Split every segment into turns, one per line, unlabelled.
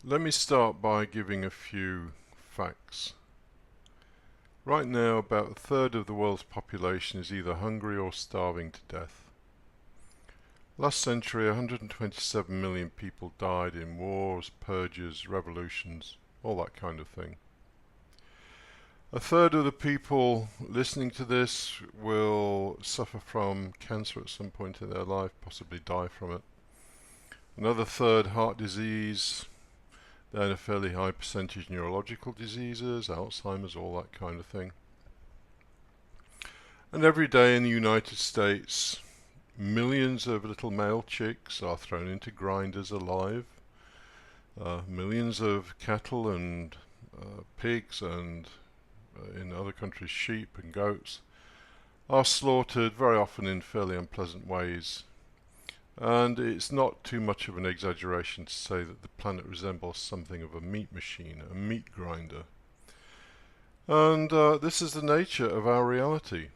Let me start by giving a few facts. Right now, about a third of the world's population is either hungry or starving to death. Last century, 127 million people died in wars, purges, revolutions, all that kind of thing. A third of the people listening to this will suffer from cancer at some point in their life, possibly die from it. Another third, heart disease, then a fairly high percentage neurological diseases, Alzheimer's, all that kind of thing. And every day in the United States, millions of little male chicks are thrown into grinders alive. Millions of cattle and pigs and in other countries sheep and goats are slaughtered, very often in fairly unpleasant ways. And it's not too much of an exaggeration to say that the planet resembles something of a meat machine, a meat grinder. And this is the nature of our reality.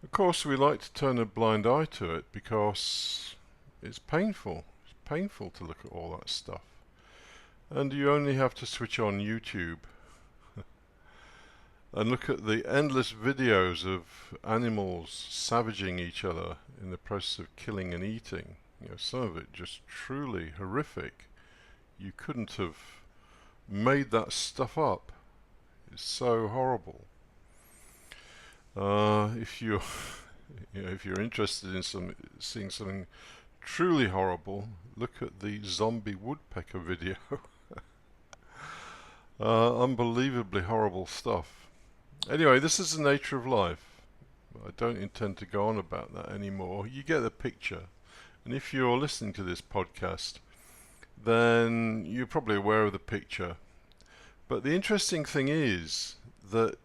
Of course, we like to turn a blind eye to it because it's painful. It's painful to look at all that stuff. And you only have to switch on YouTube and look at the endless videos of animals savaging each other in the process of killing and eating. Some of it just truly horrific. You couldn't have made that stuff up. It's so horrible. If you're, if you're interested in seeing something truly horrible, look at the zombie woodpecker video. Unbelievably horrible stuff. Anyway, this is the nature of life. I don't intend to go on about that anymore. You get the picture. And if you're listening to this podcast, then you're probably aware of the picture. But the interesting thing is that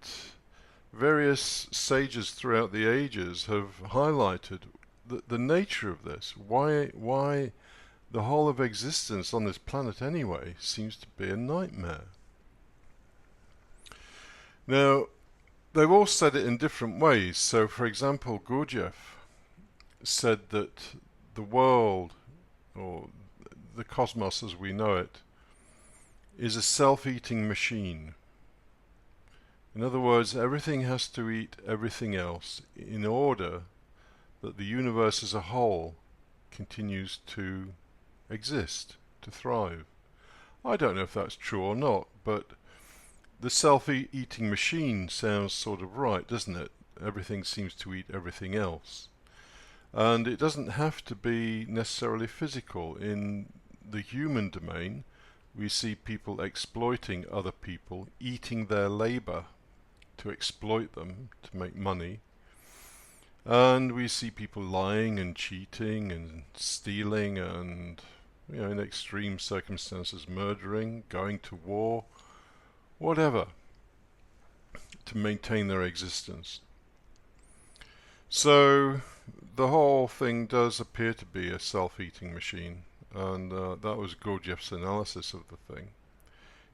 various sages throughout the ages have highlighted the nature of this. Why the whole of existence on this planet anyway seems to be a nightmare. Now, they've all said it in different ways. So, for example, Gurdjieff said that the world, or the cosmos as we know it, is a self-eating machine. In other words, everything has to eat everything else in order that the universe as a whole continues to exist, to thrive. I don't know if that's true or not, but the self-eating machine sounds sort of right, doesn't it? Everything seems to eat everything else. And it doesn't have to be necessarily physical. In the human domain, we see people exploiting other people, eating their labor to exploit them, to make money. And we see people lying and cheating and stealing and, in extreme circumstances, murdering, going to war, whatever, to maintain their existence. So the whole thing does appear to be a self-eating machine, and that was Gurdjieff's analysis of the thing.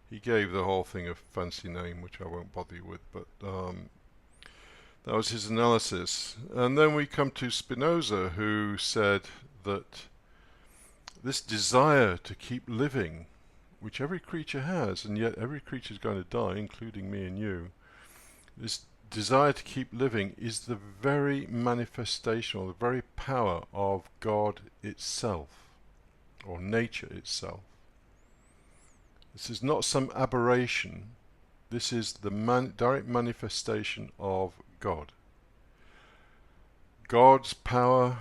He gave the whole thing a fancy name, which I won't bother you with, but that was his analysis. And then we come to Spinoza, who said that this desire to keep living, which every creature has, and yet every creature is going to die, including me and you, this desire to keep living is the very manifestation, or the very power of God itself, or nature itself. This is not some aberration. This is the direct manifestation of God. God's power,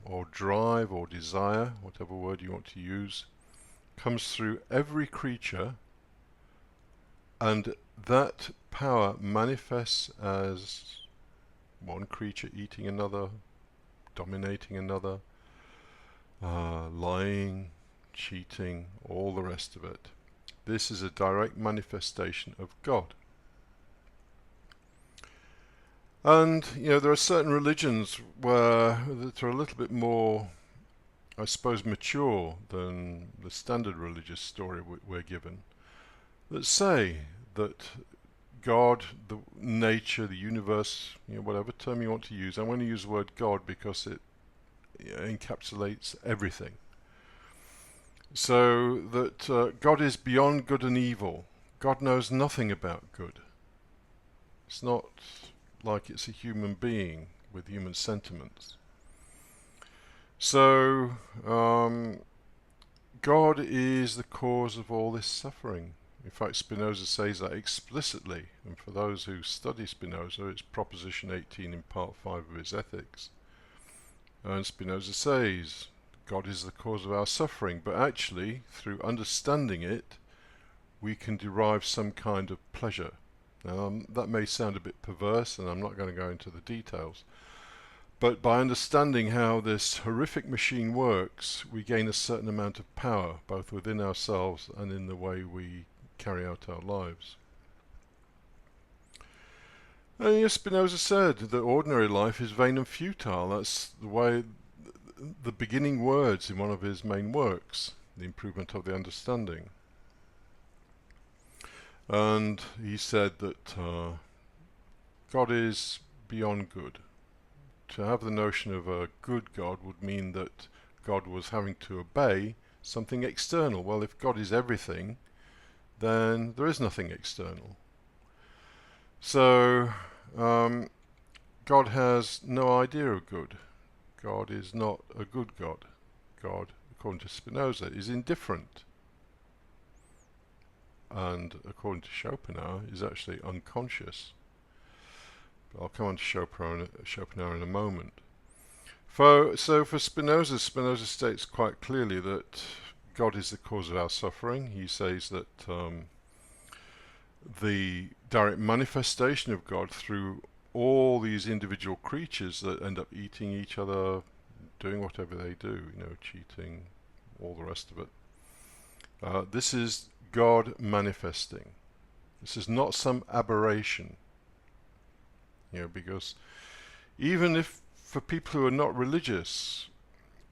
or drive, or desire, whatever word you want to use, comes through every creature, and that power manifests as one creature eating another, dominating another, lying, cheating, all the rest of it. This is a direct manifestation of God. And, there are certain religions that are a little bit more, I suppose, mature than the standard religious story we're given, that say that God, the nature, the universe, whatever term you want to use, I'm going to use the word God because it encapsulates everything. So that God is beyond good and evil. God knows nothing about good. It's not like it's a human being with human sentiments. So God is the cause of all this suffering. In fact, Spinoza says that explicitly, and for those who study Spinoza, it's Proposition 18 in Part 5 of his Ethics. And Spinoza says, God is the cause of our suffering, but actually, through understanding it, we can derive some kind of pleasure. Now, that may sound a bit perverse, and I'm not going to go into the details. But by understanding how this horrific machine works, we gain a certain amount of power, both within ourselves and in the way we carry out our lives. And yes, Spinoza said that ordinary life is vain and futile. That's the way, the beginning words in one of his main works, The Improvement of the Understanding. And he said that God is beyond good. To have the notion of a good God would mean that God was having to obey something external. Well, if God is everything, then there is nothing external. So God has no idea of good. God is not a good God. God, according to Spinoza, is indifferent. And according to Schopenhauer, is actually unconscious. But I'll come on to Schopenhauer in a moment. So for Spinoza states quite clearly that God is the cause of our suffering. He says that the direct manifestation of God through all these individual creatures that end up eating each other, doing whatever they do, cheating, all the rest of it. This is God manifesting. This is not some aberration. Because even if for people who are not religious,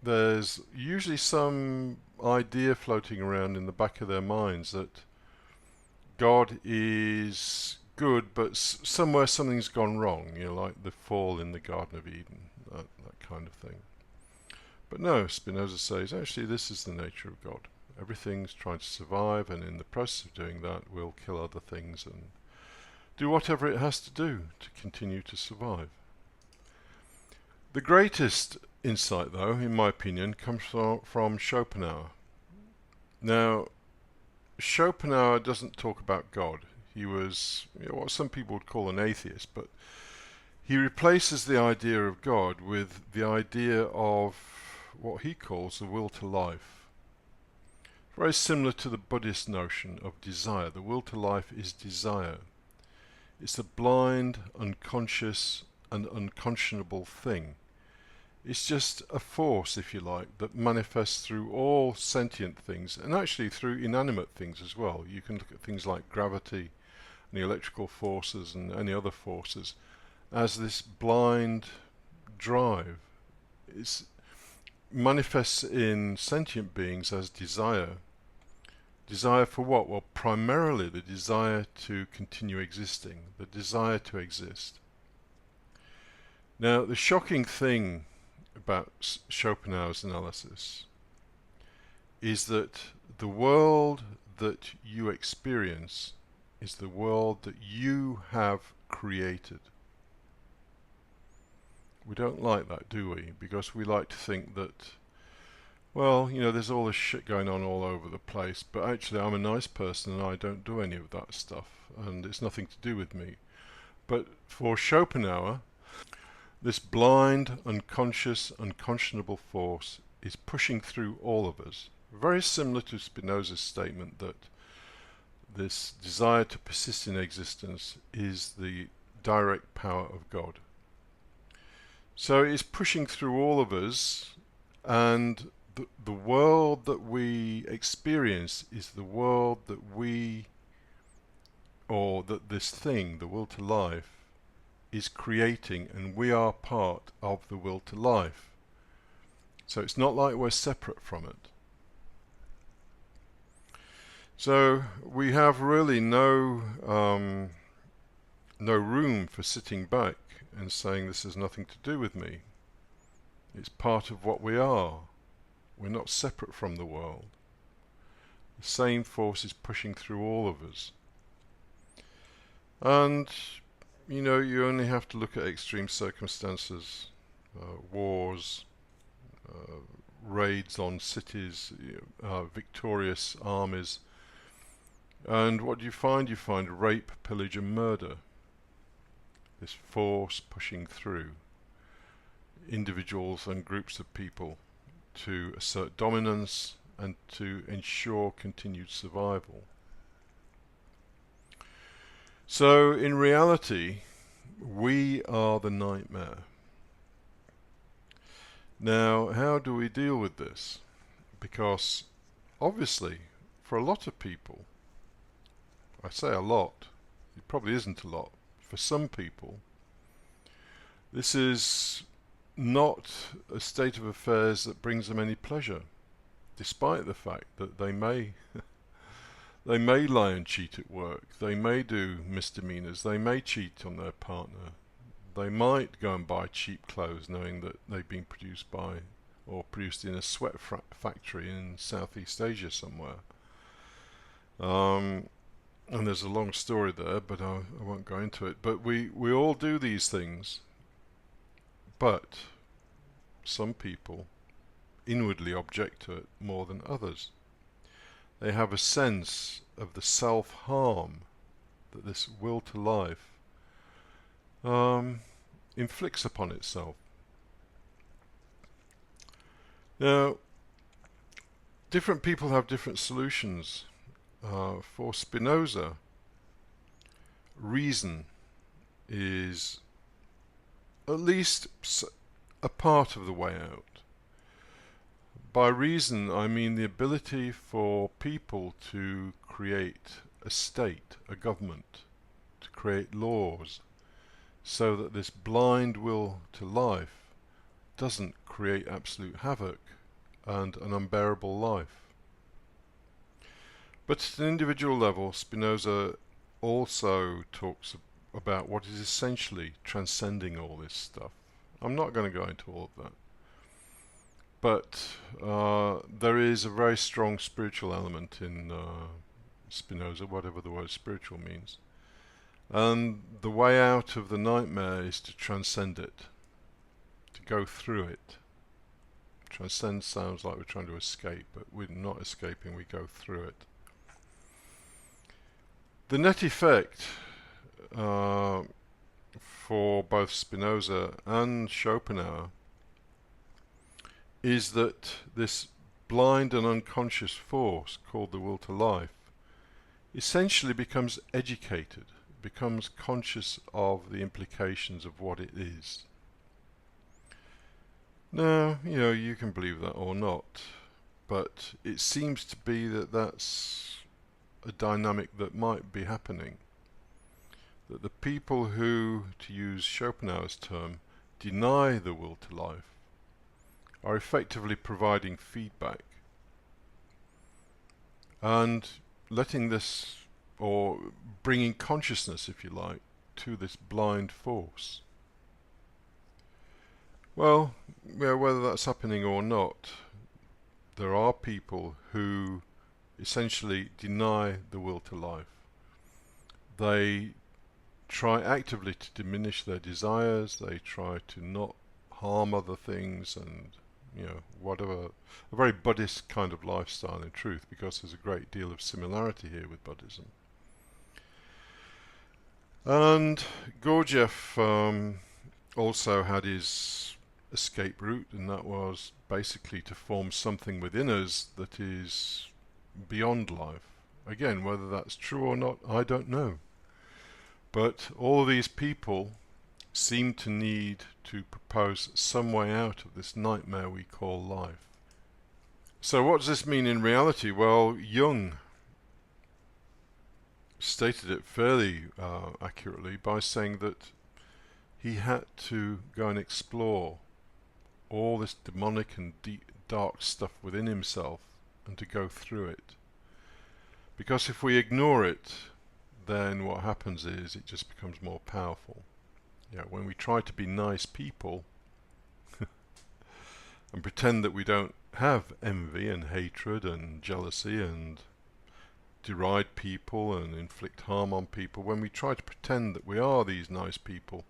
there's usually some idea floating around in the back of their minds that God is good, but somewhere something's gone wrong, like the fall in the Garden of Eden, that kind of thing. But no, Spinoza says, actually this is the nature of God. Everything's trying to survive, and in the process of doing that will kill other things and do whatever it has to do to continue to survive. The greatest insight, though, in my opinion, comes from Schopenhauer. Now, Schopenhauer doesn't talk about God. He was what some people would call an atheist, but he replaces the idea of God with the idea of what he calls the will to life. Very similar to the Buddhist notion of desire. The will to life is desire. It's a blind, unconscious, and unconscionable thing. It's just a force, if you like, that manifests through all sentient things, and actually through inanimate things as well. You can look at things like gravity and the electrical forces and any other forces as this blind drive. It manifests in sentient beings as desire. Desire for what? Well, primarily the desire to continue existing, the desire to exist. Now, the shocking thing about Schopenhauer's analysis is that the world that you experience is the world that you have created. We don't like that, do we? Because we like to think that, well, there's all this shit going on all over the place, but actually I'm a nice person and I don't do any of that stuff, and it's nothing to do with me. But for Schopenhauer, this blind, unconscious, unconscionable force is pushing through all of us. Very similar to Spinoza's statement that this desire to persist in existence is the direct power of God. So it's pushing through all of us, and the world that we experience is the world that we, or that this thing, the will to life, is creating, and we are part of the will to life. So it's not like we're separate from it. So we have really no room for sitting back and saying this has nothing to do with me. It's part of what we are. We're not separate from the world. The same force is pushing through all of us. And, you know, you only have to look at extreme circumstances, wars, uh, raids on cities, victorious armies. And what do you find? You find rape, pillage and murder. This force pushing through individuals and groups of people to assert dominance and to ensure continued survival. So in reality, we are the nightmare. Now, how do we deal with this? Because obviously, for a lot of people, I say a lot, it probably isn't a lot, for some people, this is not a state of affairs that brings them any pleasure, despite the fact that they may they may lie and cheat at work, they may do misdemeanors, they may cheat on their partner, they might go and buy cheap clothes knowing that they've been produced by or produced in a sweat factory in Southeast Asia somewhere. And there's a long story there, but I won't go into it. But we all do these things, but some people inwardly object to it more than others. They have a sense of the self-harm that this will to life inflicts upon itself. Now, different people have different solutions. For Spinoza, reason is at least a part of the way out. By reason, I mean the ability for people to create a state, a government, to create laws, so that this blind will to life doesn't create absolute havoc and an unbearable life. But at an individual level, Spinoza also talks about what is essentially transcending all this stuff. I'm not going to go into all of that. But there is a very strong spiritual element in Spinoza, whatever the word spiritual means. And the way out of the nightmare is to transcend it, to go through it. Transcend sounds like we're trying to escape, but we're not escaping, we go through it. The net effect for both Spinoza and Schopenhauer is that this blind and unconscious force called the will to life essentially becomes educated, becomes conscious of the implications of what it is. Now, you know, you can believe that or not, but it seems to be that that's a dynamic that might be happening. That the people who, to use Schopenhauer's term, deny the will to life are effectively providing feedback and letting this, or bringing consciousness, if you like, to this blind force. Well, whether that's happening or not, there are people who essentially deny the will to life. They try actively to diminish their desires, they try to not harm other things, and whatever, a very Buddhist kind of lifestyle in truth, because there's a great deal of similarity here with Buddhism. And Gurdjieff also had his escape route, and that was basically to form something within us that is beyond life. Again, whether that's true or not, I don't know. But all of these people seem to need to propose some way out of this nightmare we call life. So what does this mean in reality? Well, Jung stated it fairly accurately by saying that he had to go and explore all this demonic and deep, dark stuff within himself and to go through it. Because if we ignore it, then what happens is it just becomes more powerful. When we try to be nice people and pretend that we don't have envy and hatred and jealousy and deride people and inflict harm on people, when we try to pretend that we are these nice people,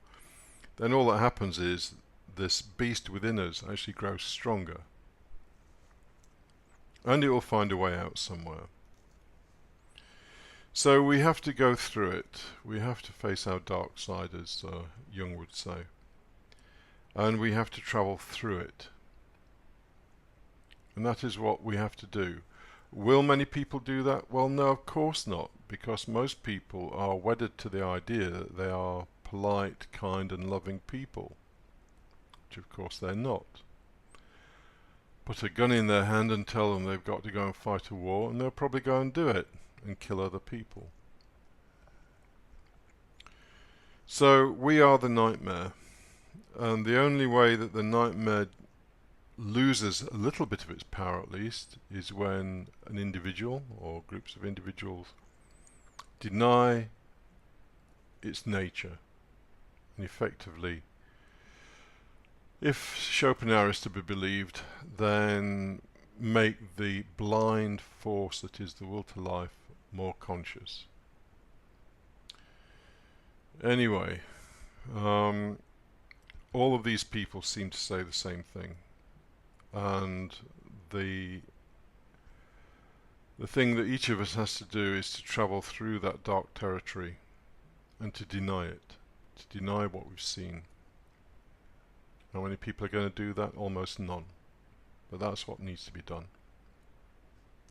then all that happens is this beast within us actually grows stronger. And it will find a way out somewhere. So we have to go through it. We have to face our dark side, as Jung would say. And we have to travel through it. And that is what we have to do. Will many people do that? Well, no, of course not, because most people are wedded to the idea that they are polite, kind and loving people, which of course they're not. Put a gun in their hand and tell them they've got to go and fight a war, and they'll probably go and do it and kill other people. So we are the nightmare, and the only way that the nightmare loses a little bit of its power, at least, is when an individual or groups of individuals deny its nature. And effectively, if Schopenhauer is to be believed, then make the blind force that is the will to life more conscious. Anyway, all of these people seem to say the same thing. And the thing that each of us has to do is to travel through that dark territory and to deny it, to deny what we've seen. How many people are going to do that? Almost none. But that's what needs to be done.